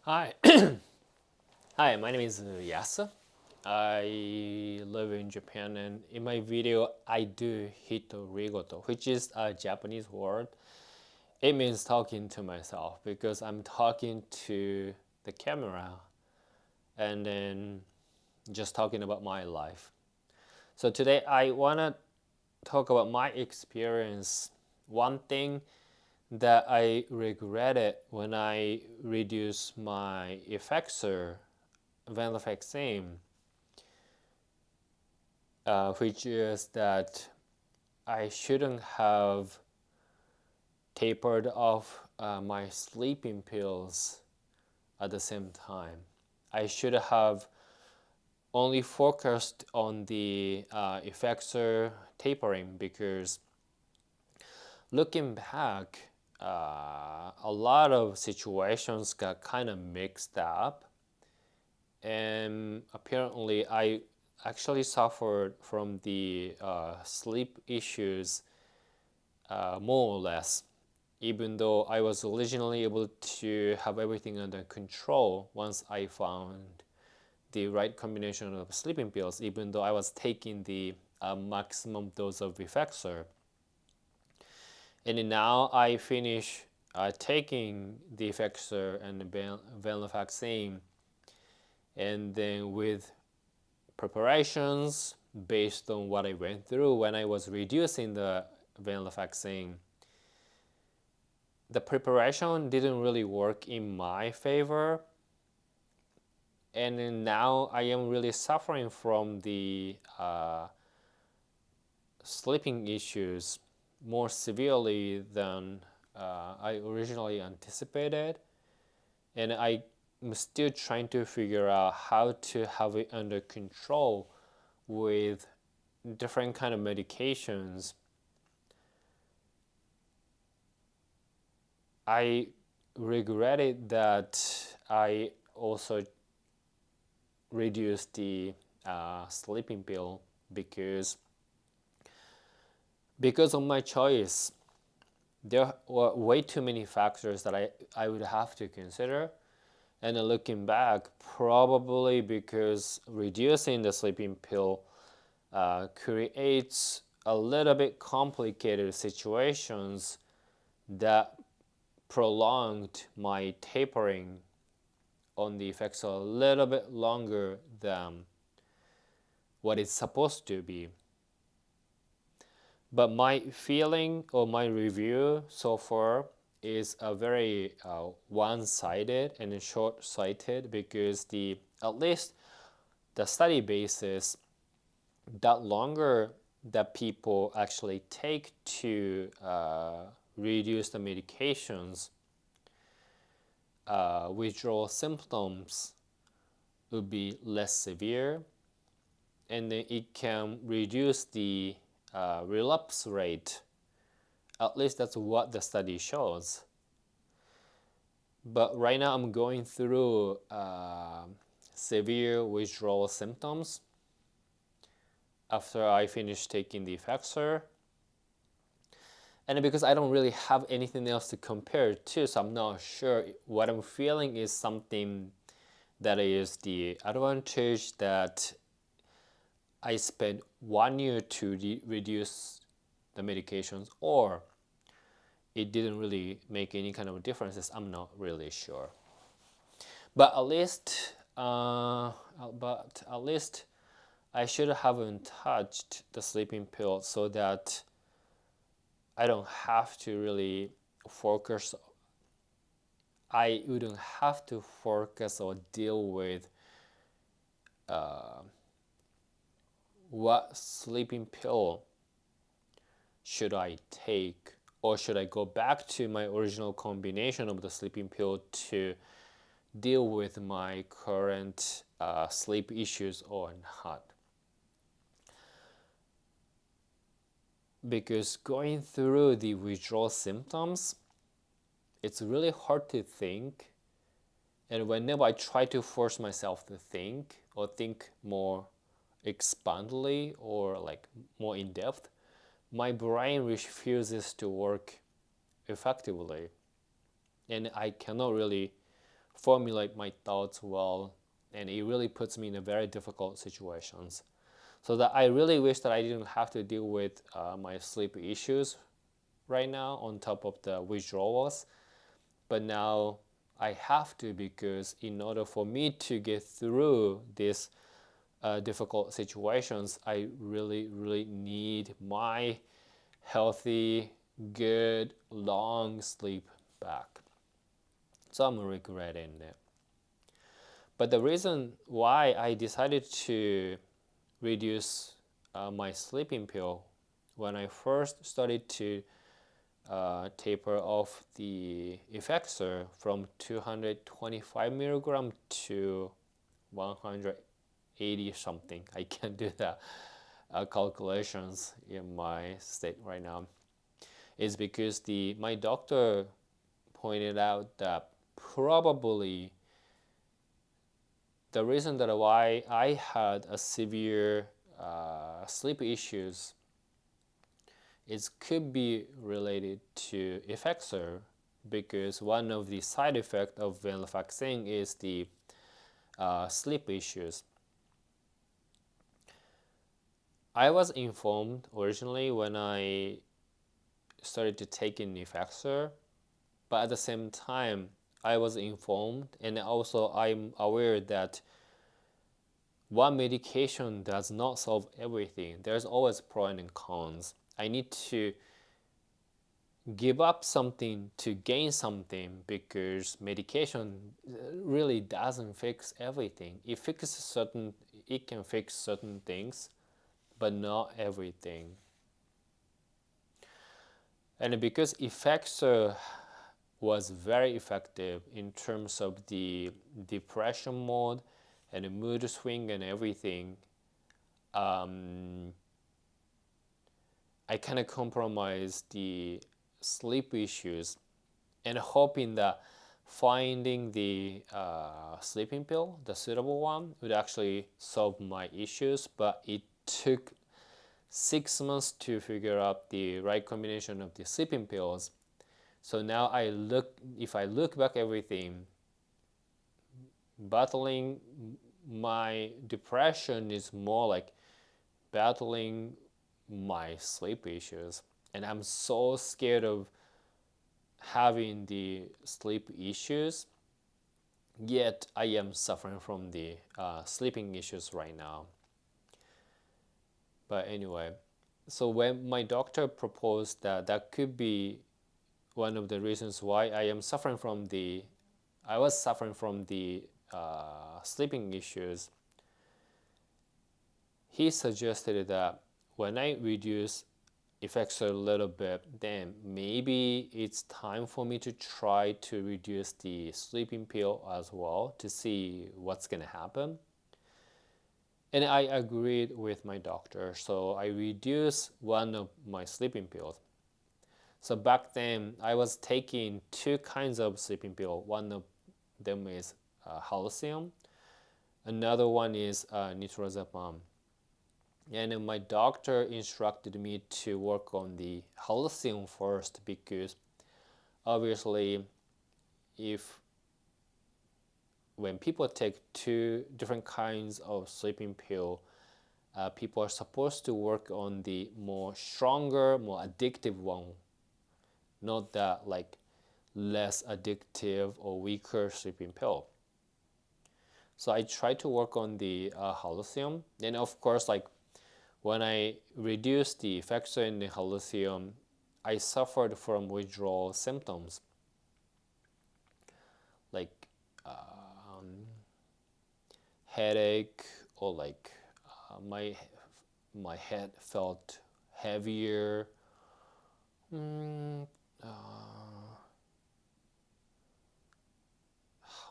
Hi, hi. My name is Yasu. I live in Japan, and in my video, I do hitorigoto, which is a Japanese word. It means talking to myself because I'm talking to the camera and then just talking about my life. So today, I wanna talk about my experience. One thing that I regretted when I reduced my Effexor venlafaxine, which is that I shouldn't have tapered off my sleeping pills at the same time. I should have only focused on the Effexor tapering because looking back, a lot of situations got kind of mixed up, and apparently I actually suffered from the sleep issues more or less, even though I was originally able to have everything under control once I found the right combination of sleeping pills, even though I was taking the maximum dose of Effexor. And now I finish taking the Effexor and the venlafaxine, and then with preparations based on what I went through when I was reducing the venlafaxine, the preparation didn't really work in my favor, and now I am really suffering from the sleeping issues more severely than I originally anticipated, and I'm still trying to figure out how to have it under control with different kind of medications. I regretted that I also reduced the sleeping pill because of my choice. There were way too many factors that I would have to consider. And then looking back, probably because reducing the sleeping pill creates a little bit complicated situations that prolonged my tapering on the effects a little bit longer than what it's supposed to be. But my feeling or my review so far is a very one-sided and short-sighted because the at least the study basis that longer that people actually take to reduce the medications, withdrawal symptoms would be less severe, and then it can reduce the relapse rate. At least that's what the study shows. But right now I'm going through severe withdrawal symptoms after I finish taking the Effexor. And because I don't really have anything else to compare to, so I'm not sure what I'm feeling is something that is the advantage that I spent 1 year to reduce the medications, or it didn't really make any kind of differences. I'm not really sure. But at least, I should haven't touched the sleeping pill so that I don't have to really focus. I wouldn't have to focus or deal with what sleeping pill should I take, or should I go back to my original combination of the sleeping pill to deal with my current sleep issues or not. Because going through the withdrawal symptoms, it's really hard to think. And whenever I try to force myself to think or think more expandedly or like more in depth, my brain refuses to work effectively. And I cannot really formulate my thoughts well, and it really puts me in a very difficult situations. So that I really wish that I didn't have to deal with my sleep issues right now on top of the withdrawals. But now I have to, because in order for me to get through these difficult situations, I really need my healthy, good, long sleep back. So I'm regretting it. But the reason why I decided to reduce my sleeping pill when I first started to taper off the Effexor from 225 milligram to 180 something. I can't do the calculations in my state right now. Is because my doctor pointed out that probably the reason that why I had a severe sleep issues, it could be related to Effexor, because one of the side effects of venlafaxine is the sleep issues. I was informed originally when I started to take in Effexor, but at the same time I was informed, and also I'm aware that one medication does not solve everything. There's always pros and cons. I need to give up something to gain something, because medication really doesn't fix everything. It can fix certain things, but not everything. And because Effexor was very effective in terms of the depression mode and the mood swing and everything, I kind of compromised the sleep issues, and hoping that finding the sleeping pill, the suitable one, would actually solve my issues. But it took 6 months to figure out the right combination of the sleeping pills. So now if I look back everything, battling my depression is more like battling my sleep issues. And I'm so scared of having the sleep issues, yet I am suffering from the sleeping issues right now. But anyway, so when my doctor proposed that that could be one of the reasons why I was suffering from the sleeping issues, he suggested that when I reduce Effexor a little bit, then maybe it's time for me to try to reduce the sleeping pill as well, to see what's gonna happen. And I agreed with my doctor, so I reduced one of my sleeping pills. So back then, I was taking two kinds of sleeping pill. One of them is halcyon. Another one is nitrazepam. And my doctor instructed me to work on the halcyon first, because obviously when people take two different kinds of sleeping pill, people are supposed to work on the more stronger, more addictive one, not that like less addictive or weaker sleeping pill. So I tried to work on the halcyon, and of course, like when I reduced the Effexor in the halcyon, I suffered from withdrawal symptoms, like headache, or like my head felt heavier.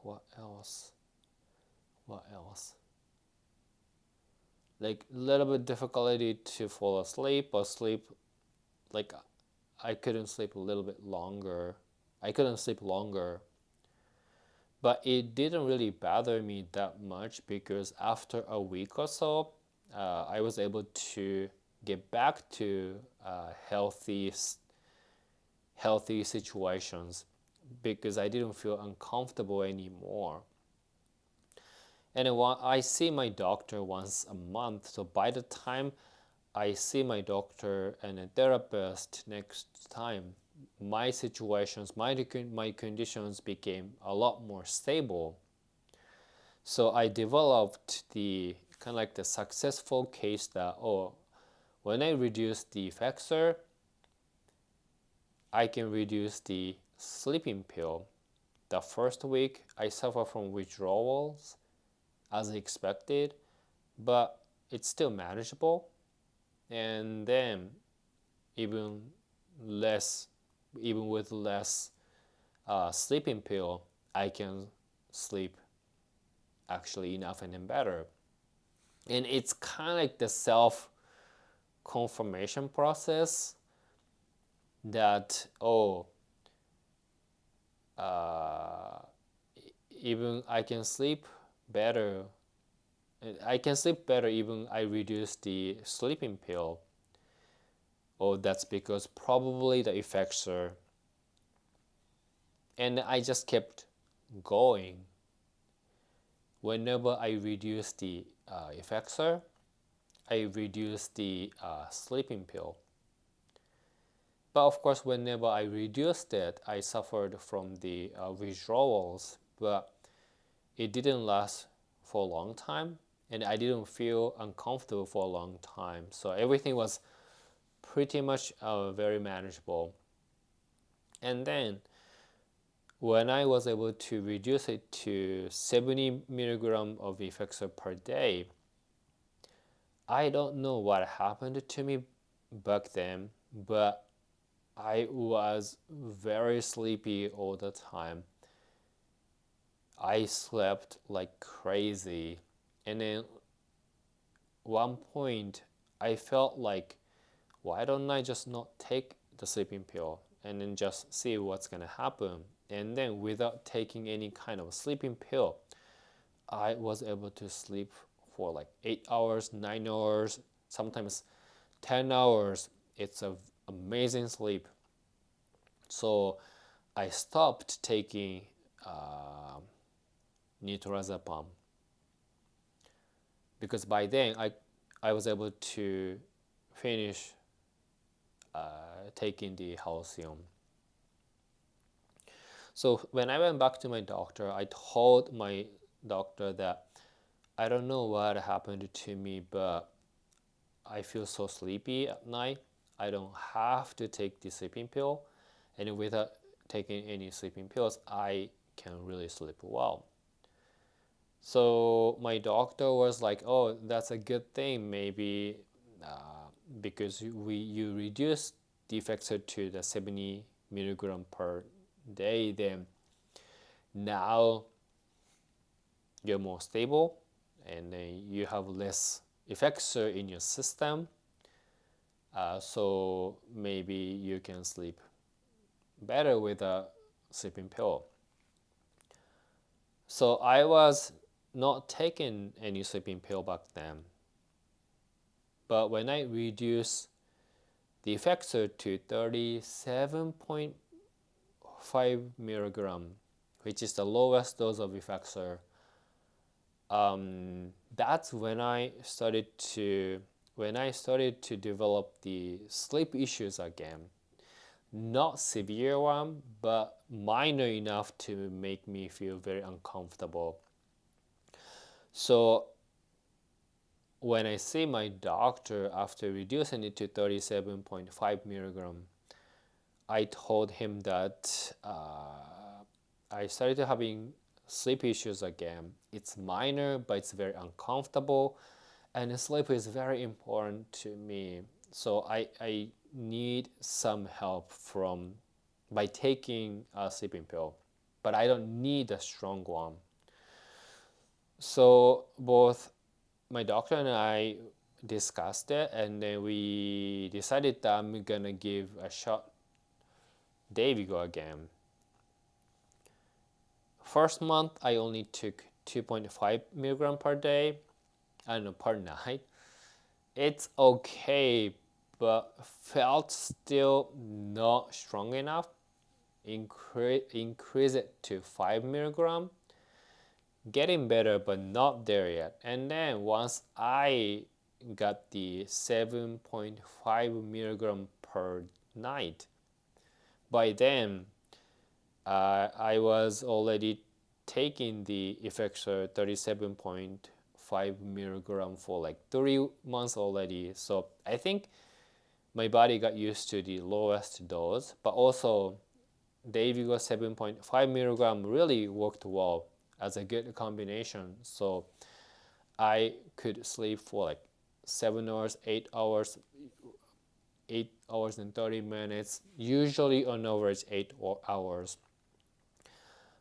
What else? What else? Like a little bit difficulty to fall asleep, or sleep, like I couldn't sleep a little bit longer. I couldn't sleep longer. But it didn't really bother me that much, because after a week or so, I was able to get back to healthy situations. because I didn't feel uncomfortable anymore. And I see my doctor once a month. So by the time I see my doctor and a therapist next time, my situations, my conditions became a lot more stable. So I developed the kind of like the successful case that, oh, when I reduce the Effexor, I can reduce the sleeping pill. The first week I suffer from withdrawals as expected, but it's still manageable. And then even less, even with less sleeping pill, I can sleep actually enough and then better. And it's kind of like the self confirmation process that, oh, uh, even I can sleep better. I can sleep better even I reduce the sleeping pill. Oh, that's because probably the Effexor. And I just kept going. Whenever I reduce the Effexor, I reduce the sleeping pill. But of course, whenever I reduced it, I suffered from the withdrawals, but it didn't last for a long time, and I didn't feel uncomfortable for a long time. So everything was pretty much very manageable. And then when I was able to reduce it to 70 milligram of Effexor per day, I don't know what happened to me back then, but I was very sleepy all the time. I slept like crazy. And then one point I felt like, why don't I just not take the sleeping pill and then just see what's gonna happen? And then without taking any kind of sleeping pill, I was able to sleep for like 8 hours, 9 hours, sometimes 10 hours. It's an amazing sleep. So I stopped taking nitrazepam because by then I was able to finish taking the halcyon. So when I went back to my doctor, I told my doctor that I don't know what happened to me, but I feel so sleepy at night. I don't have to take the sleeping pill, and without taking any sleeping pills, I can really sleep well. So my doctor was like, "Oh, that's a good thing. Maybe because you reduce the Effexor to the 70 milligram per day, then now you're more stable, and then you have less Effexor in your system. So maybe you can sleep better with a sleeping pill." So I was not taking any sleeping pill back then. But when I reduced the Effexor to 37.5 milligram, which is the lowest dose of Effexor, that's when I started to develop the sleep issues again. Not severe one, but minor enough to make me feel very uncomfortable. So when I see my doctor after reducing it to 37.5 milligram, I told him that I started having sleep issues again. It's minor, but it's very uncomfortable, and sleep is very important to me. So I need some help by taking a sleeping pill, but I don't need a strong one. So both my doctor and I discussed it, and then we decided that I'm gonna give a shot Davigo again. First month I only took 2.5 milligram per day, I don't know, per night. It's okay, but felt still not strong enough. increase it to 5 milligram, getting better but not there yet. And then once I got the 7.5 milligram per night, by then I was already taking the Effexor 37.5 milligram for like 3 months already. So I think my body got used to the lowest dose, but also Dayvigo 7.5 milligram really worked well as a good combination. So I could sleep for like 7 hours, 8 hours, 8 hours and 30 minutes, usually on average 8 hours.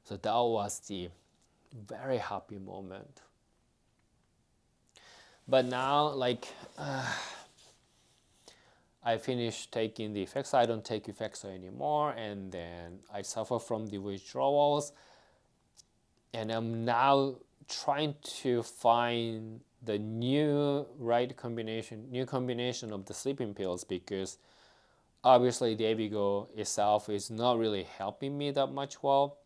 So that was the very happy moment. But now, like, I finished taking the Effexor. I don't take Effexor anymore, and then I suffer from the withdrawals. And I'm now trying to find the new combination of the sleeping pills, because obviously the Dayvigo itself is not really helping me that much well.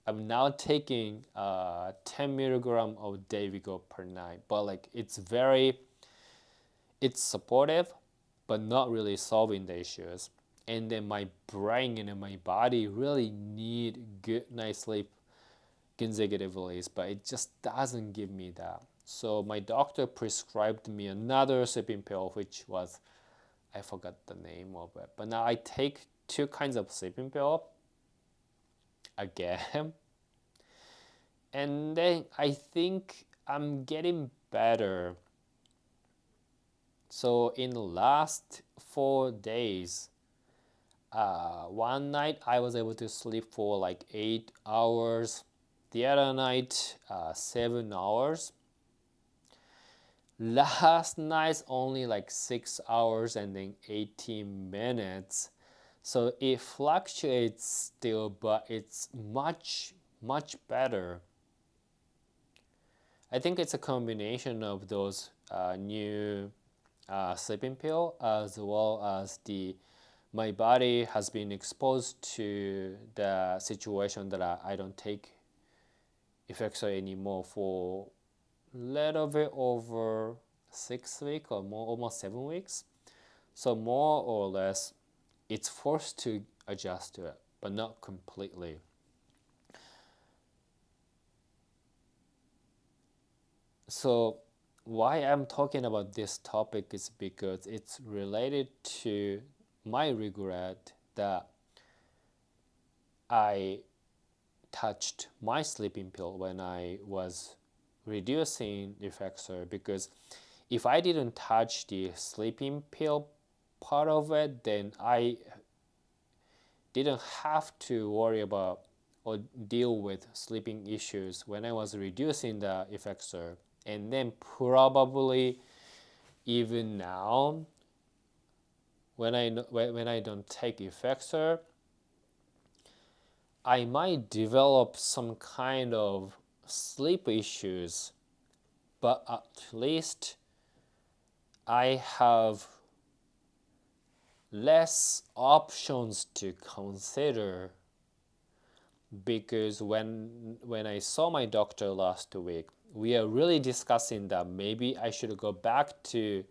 I'm now taking 10 milligram of Dayvigo per night, but like it's supportive, but not really solving the issues. And then my brain and my body really need good night's sleep consecutively, but it just doesn't give me that. So my doctor prescribed me another sleeping pill, which was, I forgot the name of it. But now I take two kinds of sleeping pill again. And then I think I'm getting better. So in the last 4 days, one night I was able to sleep for like 8 hours. The other night, 7 hours. Last night's only like 6 hours and then 18 minutes. So it fluctuates still, but it's much, much better. I think it's a combination of those new sleeping pill, as well as my body has been exposed to the situation that I don't take Effexor anymore for a little bit over 6 weeks or more, almost 7 weeks. So more or less, it's forced to adjust to it, but not completely. So why I'm talking about this topic is because it's related to my regret that I touched my sleeping pill when I was reducing Effexor, because if I didn't touch the sleeping pill part of it, then I didn't have to worry about or deal with sleeping issues when I was reducing the Effexor. And then probably even now, when I don't take Effexor, I might develop some kind of sleep issues, but at least I have less options to consider, because when I saw my doctor last week, we are really discussing that maybe I should go back to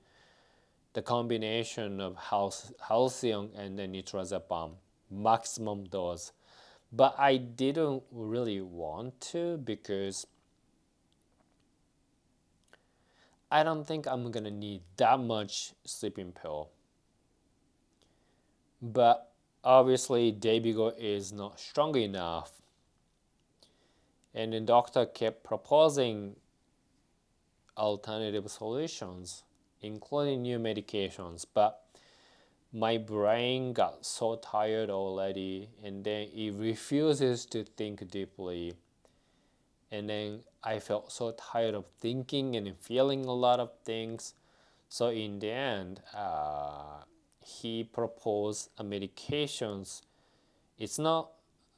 the combination of halcyon and then nitrazepam maximum dose. But I didn't really want to, because I don't think I'm gonna need that much sleeping pill. But obviously Dayvigo is not strong enough. And the doctor kept proposing alternative solutions, including new medications. But my brain got so tired already, and then it refuses to think deeply. And then I felt so tired of thinking and feeling a lot of things. So in the end, he proposed a medications. It's not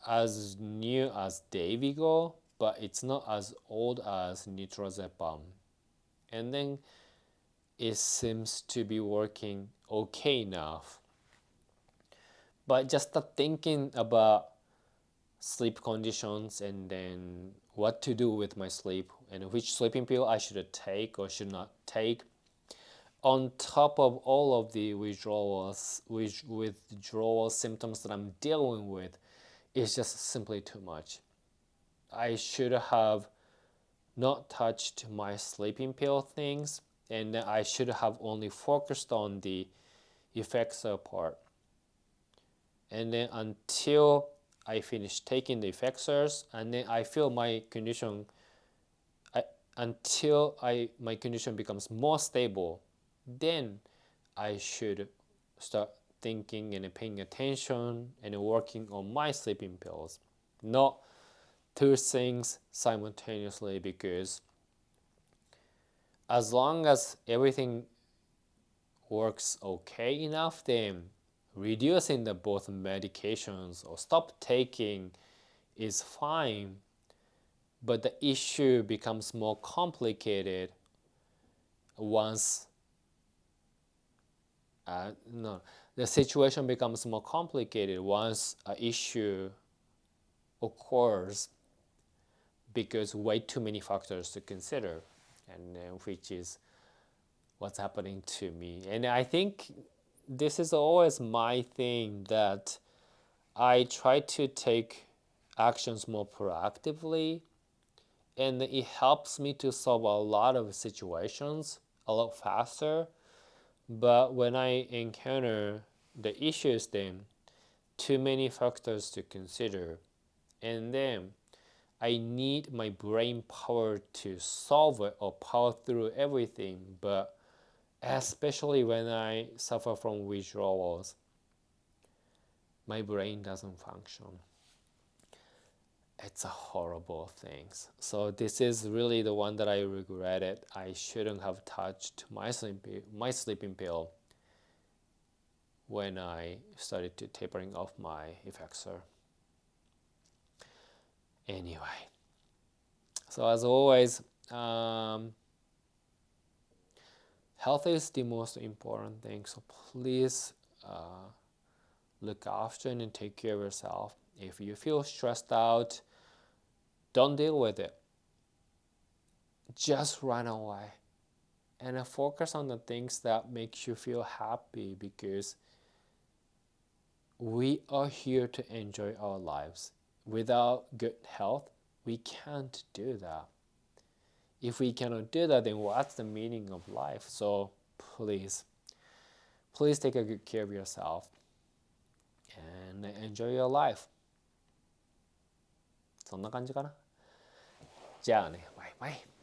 as new as Dayvigo, but it's not as old as nitrazepam. And then it seems to be working okay enough. But just thinking about sleep conditions, and then what to do with my sleep, and which sleeping pill I should take or should not take. On top of all of the withdrawal symptoms that I'm dealing with, it's just simply too much. I should have not touched my sleeping pill things, and I should have only focused on the Effexor part. And then until I finish taking the Effexors, and then I feel my condition, my condition becomes more stable, then I should start thinking and paying attention and working on my sleeping pills. Not two things simultaneously, because as long as everything works okay enough, then reducing the both medications or stop taking is fine. But the issue becomes more complicated once the situation becomes more complicated once an issue occurs, because way too many factors to consider, and which is what's happening to me. And I think this is always my thing, that I try to take actions more proactively, and it helps me to solve a lot of situations a lot faster. But when I encounter the issues, then too many factors to consider, and then I need my brain power to solve it or power through everything. But especially when I suffer from withdrawals, my brain doesn't function. It's a horrible thing. So this is really the one that I regretted. I shouldn't have touched my sleeping pill when I started to tapering off my Effexor. Anyway, so as always, health is the most important thing. So please look after and take care of yourself. If you feel stressed out, don't deal with it. Just run away and focus on the things that makes you feel happy, because we are here to enjoy our lives. Without good health, we can't do that. If we cannot do that, then what's the meaning of life? So please take a good care of yourself and enjoy your life. そんな感じかな。じゃあね、バイバイ。